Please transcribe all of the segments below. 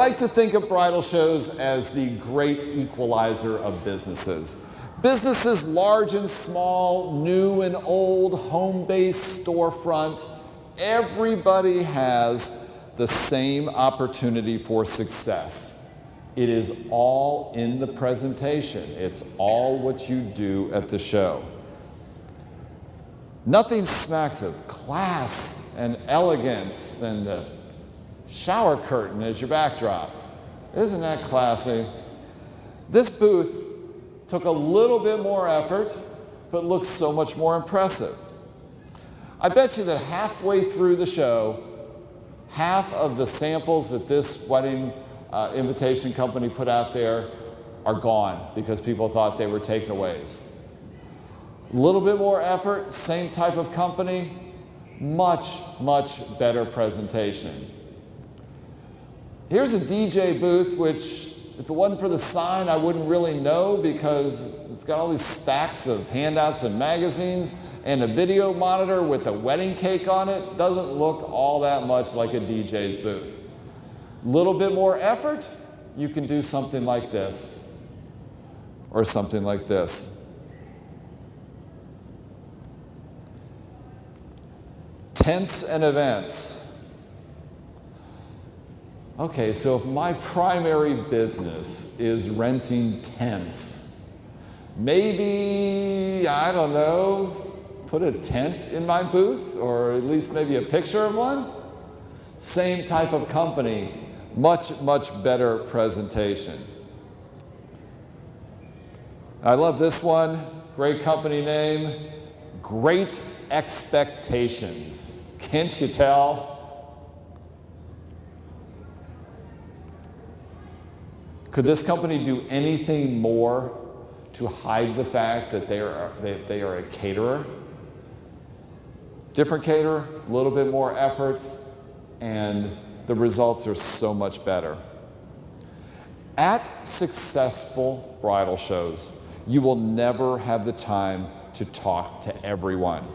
like to think of bridal shows as the great equalizer of businesses. Businesses large and small, new and old, home-based, storefront, everybody has the same opportunity for success. It is all in the presentation. It's all what you do at the show. Nothing smacks of class and elegance than the shower curtain as your backdrop. Isn't that classy? This booth took a little bit more effort, but looks so much more impressive. I bet you that halfway through the show, half of the samples that this wedding invitation company put out there are gone because people thought they were takeaways. A little bit more effort, same type of company, much, much better presentation. Here's a DJ booth, which if it wasn't for the sign, I wouldn't really know because it's got all these stacks of handouts and magazines and a video monitor with a wedding cake on it. Doesn't look all that much like a DJ's booth. Little bit more effort, you can do something like this or something like this. Tents and events. Okay, so if my primary business is renting tents, maybe, I don't know, put a tent in my booth, or at least maybe a picture of one? Same type of company, much, much better presentation. I love this one, great company name, Great Expectations. Can't you tell? Could this company do anything more to hide the fact that they are a caterer? Different caterer, a little bit more effort, and the results are so much better. At successful bridal shows, you will never have the time to talk to everyone.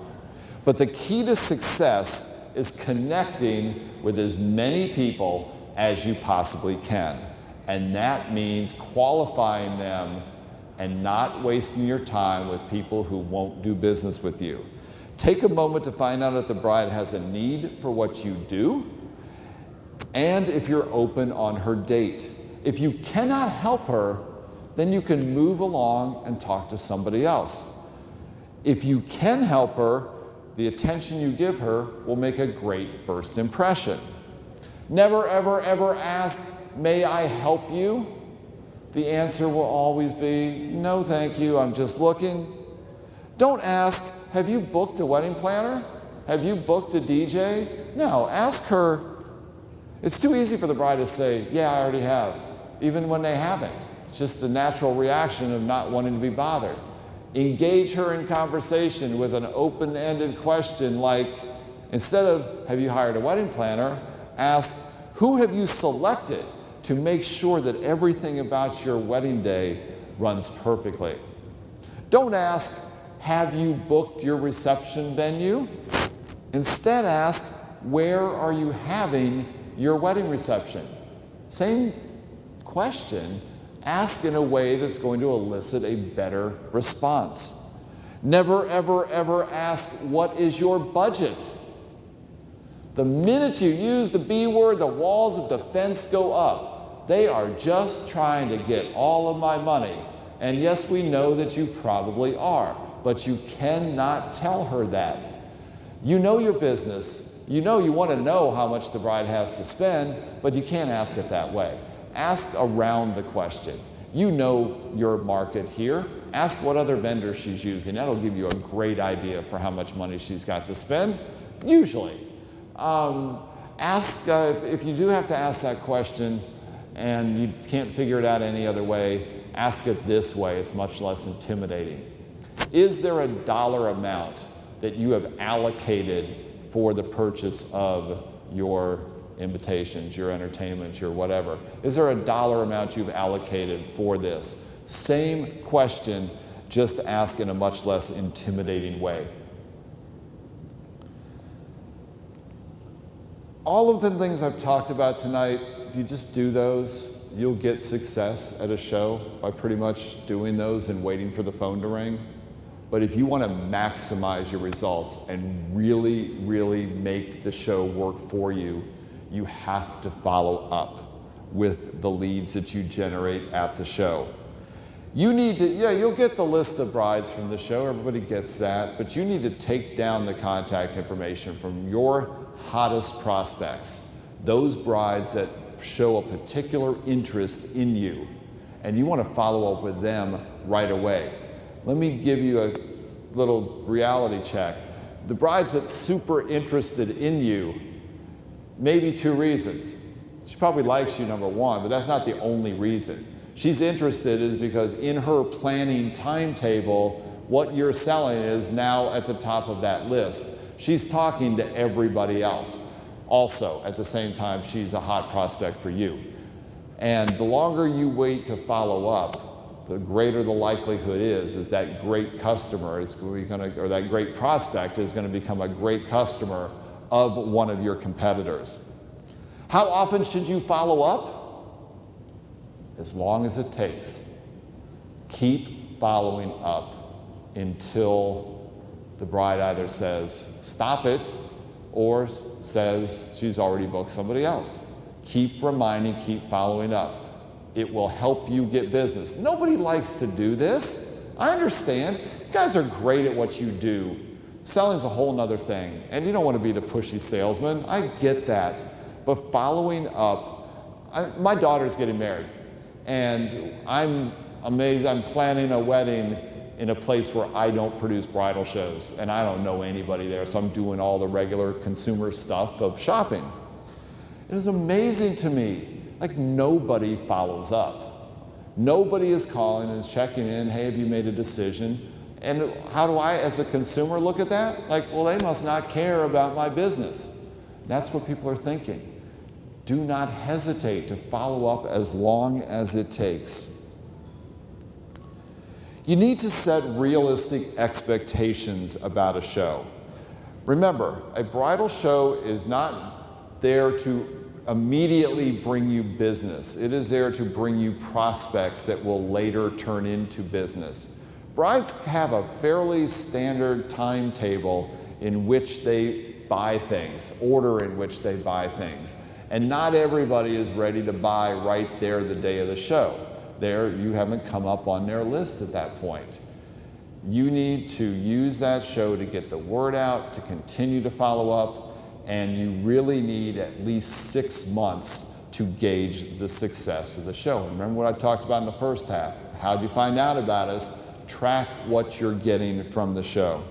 But the key to success is connecting with as many people as you possibly can. And that means qualifying them and not wasting your time with people who won't do business with you. Take a moment to find out if the bride has a need for what you do and if you're open on her date. If you cannot help her, then you can move along and talk to somebody else. If you can help her, the attention you give her will make a great first impression. Never, ever, ever ask, "May I help you?" The answer will always be, "No, thank you, I'm just looking." Don't ask, "Have you booked a wedding planner? Have you booked a DJ?" No, ask her. It's too easy for the bride to say, "Yeah, I already have," even when they haven't. It's just the natural reaction of not wanting to be bothered. Engage her in conversation with an open-ended question like, instead of, "Have you hired a wedding planner?" ask, "Who have you selected to make sure that everything about your wedding day runs perfectly?" Don't ask, "Have you booked your reception venue?" Instead ask, "Where are you having your wedding reception?" Same question, ask in a way that's going to elicit a better response. Never, ever, ever ask, "What is your budget?" The minute you use the B word, the walls of defense go up. They are just trying to get all of my money. And yes, we know that you probably are, but you cannot tell her that. You know your business. You know you want to know how much the bride has to spend, but you can't ask it that way. Ask around the question. You know your market here. Ask what other vendor she's using. That'll give you a great idea for how much money she's got to spend, usually. Ask, if you do have to ask that question and you can't figure it out any other way, ask it this way. It's much less intimidating. Is there a dollar amount that you have allocated for the purchase of your invitations, your entertainment, your whatever? Is there a dollar amount you've allocated for this? Same question, just ask in a much less intimidating way. All of the things I've talked about tonight if you just do those, you'll get success at a show by pretty much doing those and waiting for the phone to ring. But if you want to maximize your results and really, really make the show work for you, you have to follow up with the leads that you generate at the show. You need to, you'll get the list of brides from the show, everybody gets that, but you need to take down the contact information from your hottest prospects, those brides that show a particular interest in you, and you want to follow up with them right away. Let me give you a little reality check. The brides that's super interested in you, maybe 2 reasons. She probably likes you, number 1, but that's not the only reason. She's interested is because in her planning timetable, what you're selling is now at the top of that list. She's talking to everybody else. Also, at the same time, she's a hot prospect for you. And the longer you wait to follow up, the greater the likelihood is that great customer is going to, or that great prospect is going to become a great customer of one of your competitors. How often should you follow up? As long as it takes. Keep following up until the bride either says, stop it, or says she's already booked somebody else. Keep reminding, keep following up. It will help you get business. Nobody likes to do this. I understand. You guys are great at what you do. Selling's a whole nother thing, and you don't want to be the pushy salesman. I get that. But following up, my daughter's getting married, and I'm amazed. I'm planning a wedding in a place where I don't produce bridal shows, and I don't know anybody there, so I'm doing all the regular consumer stuff of shopping. It is amazing to me, like nobody follows up. Nobody is calling and checking in, hey, have you made a decision? And how do I, as a consumer, look at that? Like, well, they must not care about my business. That's what people are thinking. Do not hesitate to follow up as long as it takes. You need to set realistic expectations about a show. Remember, a bridal show is not there to immediately bring you business. It is there to bring you prospects that will later turn into business. Brides have a fairly standard timetable in which they buy things, order in which they buy things. And not everybody is ready to buy right there the day of the show. There, you haven't come up on their list at that point. You need to use that show to get the word out, to continue to follow up, and you really need at least 6 months to gauge the success of the show. Remember what I talked about in the first half. How'd you find out about us? Track what you're getting from the show.